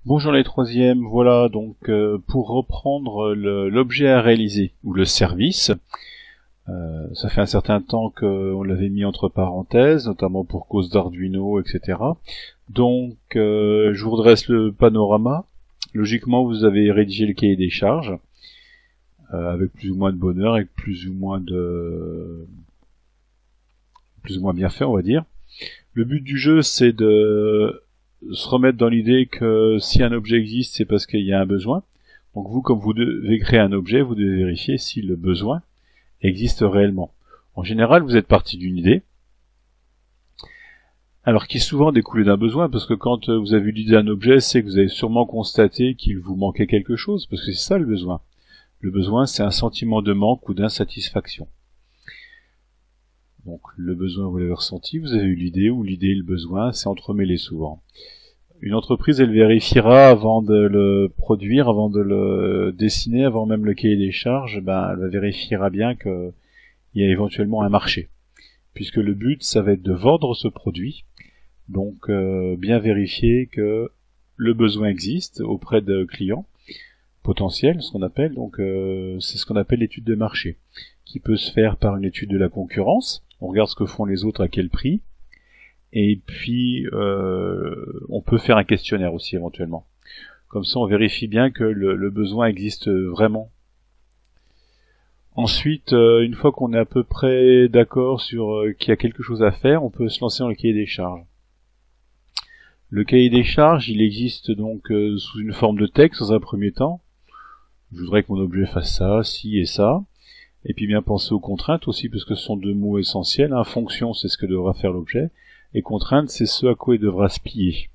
Bonjour les troisièmes, voilà donc pour reprendre l'objet à réaliser ou le service, ça fait un certain temps qu'on l'avait mis entre parenthèses, notamment pour cause d'Arduino, etc. Donc je vous redresse le panorama. Logiquement vous avez rédigé le cahier des charges, avec plus ou moins de bonheur, avec plus ou moins bien fait on va dire. Le but du jeu c'est de se remettre dans l'idée que si un objet existe, c'est parce qu'il y a un besoin. Donc vous, comme vous devez créer un objet, vous devez vérifier si le besoin existe réellement. En général, vous êtes parti d'une idée, alors qui est souvent découlée d'un besoin, parce que quand vous avez eu l'idée d'un objet, c'est que vous avez sûrement constaté qu'il vous manquait quelque chose, parce que c'est ça le besoin. Le besoin, c'est un sentiment de manque ou d'insatisfaction. Donc le besoin, vous l'avez ressenti, vous avez eu l'idée, ou l'idée et le besoin, c'est entremêlé souvent. Une entreprise, elle vérifiera avant de le produire, avant de le dessiner, avant même le cahier des charges, elle vérifiera bien qu'il y a éventuellement un marché. Puisque le but, ça va être de vendre ce produit, donc bien vérifier que le besoin existe auprès de clients potentiels, ce qu'on appelle, donc c'est ce qu'on appelle l'étude de marché, qui peut se faire par une étude de la concurrence. On regarde ce que font les autres, à quel prix, et puis on peut faire un questionnaire aussi éventuellement. Comme ça on vérifie bien que le besoin existe vraiment. Ensuite, une fois qu'on est à peu près d'accord sur qu'il y a quelque chose à faire, on peut se lancer dans le cahier des charges. Le cahier des charges, il existe donc sous une forme de texte dans un premier temps. Je voudrais que mon objet fasse ça, ci et ça. Et puis bien penser aux contraintes aussi, parce que ce sont deux mots essentiels. Fonction, c'est ce que devra faire l'objet, et contrainte, c'est ce à quoi il devra se plier.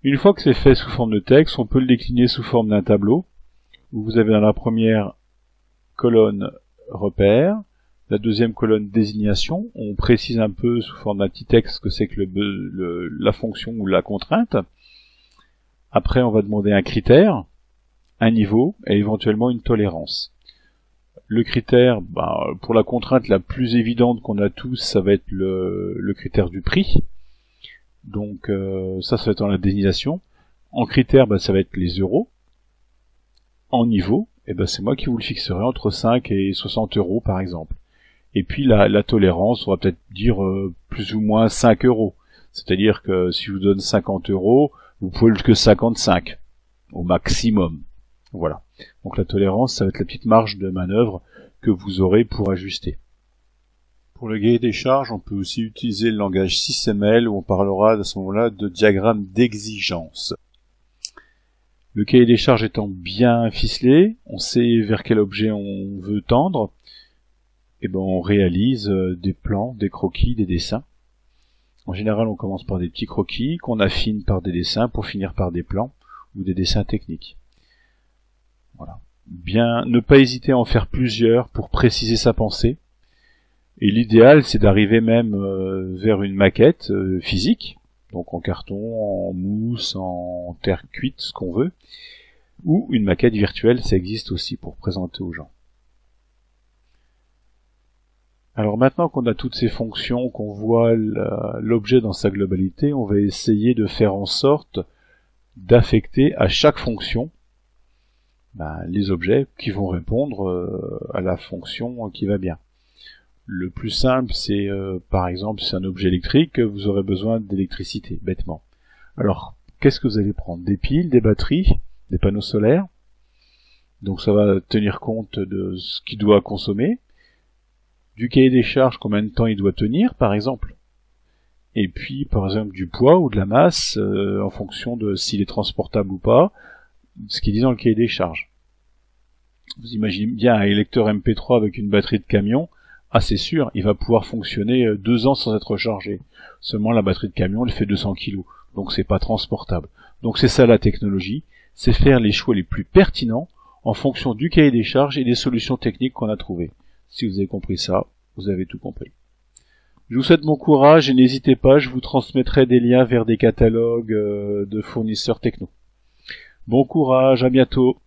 Une fois que c'est fait sous forme de texte, on peut le décliner sous forme d'un tableau, où vous avez dans la première colonne repère, la deuxième colonne désignation. On précise un peu sous forme d'un petit texte ce que c'est que la fonction ou la contrainte. Après, on va demander un critère, un niveau, et éventuellement une tolérance. Le critère, pour la contrainte la plus évidente qu'on a tous, ça va être le critère du prix. Donc ça va être dans la désignation. En critère, ça va être les euros. En niveau, c'est moi qui vous le fixerai entre 5 et 60 euros par exemple. Et puis la tolérance, on va peut-être dire plus ou moins 5 euros. C'est-à-dire que si je vous donne 50 euros, vous pouvez que 55 au maximum. Voilà. Donc la tolérance, ça va être la petite marge de manœuvre que vous aurez pour ajuster. Pour le cahier des charges, on peut aussi utiliser le langage SysML, où on parlera à ce moment-là de diagramme d'exigence. Le cahier des charges étant bien ficelé, on sait vers quel objet on veut tendre, et on réalise des plans, des croquis, des dessins. En général, on commence par des petits croquis, qu'on affine par des dessins, pour finir par des plans ou des dessins techniques. Voilà. Bien, ne pas hésiter à en faire plusieurs pour préciser sa pensée. Et l'idéal, c'est d'arriver même vers une maquette physique, donc en carton, en mousse, en terre cuite, ce qu'on veut, ou une maquette virtuelle, ça existe aussi pour présenter aux gens. Alors maintenant qu'on a toutes ces fonctions, qu'on voit l'objet dans sa globalité, on va essayer de faire en sorte d'affecter à chaque fonction les objets qui vont répondre à la fonction qui va bien. Le plus simple, c'est par exemple, c'est un objet électrique, vous aurez besoin d'électricité, bêtement. Alors, qu'est-ce que vous allez prendre? Des piles, des batteries, des panneaux solaires. Donc ça va tenir compte de ce qu'il doit consommer. Du cahier des charges, combien de temps il doit tenir, par exemple. Et puis, par exemple, du poids ou de la masse, en fonction de s'il est transportable ou pas, ce qui est dit dans le cahier des charges. Vous imaginez bien un lecteur MP3 avec une batterie de camion, c'est sûr, il va pouvoir fonctionner 2 ans sans être rechargé. Seulement la batterie de camion, elle fait 200 kg, donc c'est pas transportable. Donc c'est ça la technologie, c'est faire les choix les plus pertinents en fonction du cahier des charges et des solutions techniques qu'on a trouvées. Si vous avez compris ça, vous avez tout compris. Je vous souhaite bon courage et n'hésitez pas, je vous transmettrai des liens vers des catalogues de fournisseurs techno. Bon courage, à bientôt.